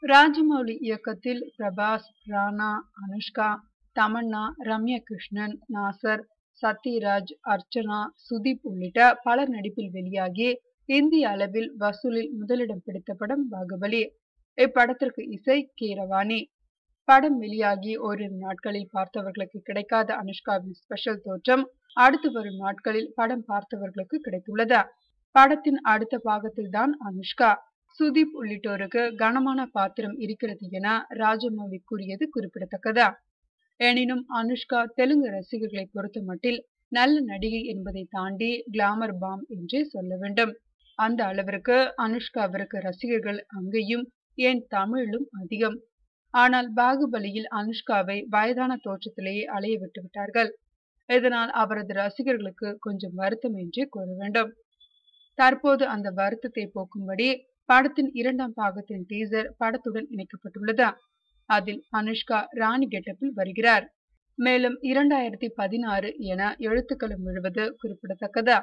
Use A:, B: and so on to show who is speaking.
A: ராஜமௌலி இயக்கத்தில் பிரபாஸ், ராணா, அனுஷ்கா, தமன்னா, ரம்யா கிருஷ்ணன், நாசர், சத்யராஜ், அர்ச்சனா, சுதீப் உள்ளிட்ட பலர் நடிப்பில் வெளியாகி இந்திய அளவில் வசூலில் முதலிடம் பிடித்த படம் பாகுபலி. இப்படத்திற்கு இசை கீரவாணி. படம் வெளியாகி ஓரிரு நாட்களில் பார்த்தவர்களுக்கு கிடைக்காத அனுஷ்காவின் ஸ்பெஷல் தோற்றம் அடுத்து வரும் நாட்களில் படம் பார்த்தவர்களுக்கு கிடைத்துள்ளது. படத்தின் அடுத்த பாகத்தில் தான் அனுஷ்கா, சுதீப் உள்ளிட்டோருக்கு கனமான பாத்திரம் இருக்கிறது என ராஜமௌலி கூறியது குறிப்பிடத்தக்கது. எனினும் அனுஷ்கா தெலுங்கு ரசிகர்களை பொறுத்த மட்டில் நல்ல நடிகை என்பதை தாண்டி கிளாமர் பாம் என்றே சொல்ல வேண்டும். அந்த அளவிற்கு அனுஷ்காவிற்கு ரசிகர்கள் அங்கேயும் ஏன் தமிழிலும் அதிகம். ஆனால் பாகுபலியில் அனுஷ்காவை வயதான தோற்றத்திலேயே அலைய விட்டு விட்டார்கள். இதனால் அவரது ரசிகர்களுக்கு கொஞ்சம் வருத்தம் என்றே கூற வேண்டும். தற்போது அந்த வருத்தத்தை போக்கும்படி படத்தின் 2ஆம் பாகத்தின் டீசர் படத்துடன் இணைக்கப்பட்டுள்ளது. அதில் அனுஷ்கா ராணி கெட்டப்பில் வருகிறார். மேலும் 2016 என எழுத்துக்களும் விழுவது குறிப்பிடத்தக்கது.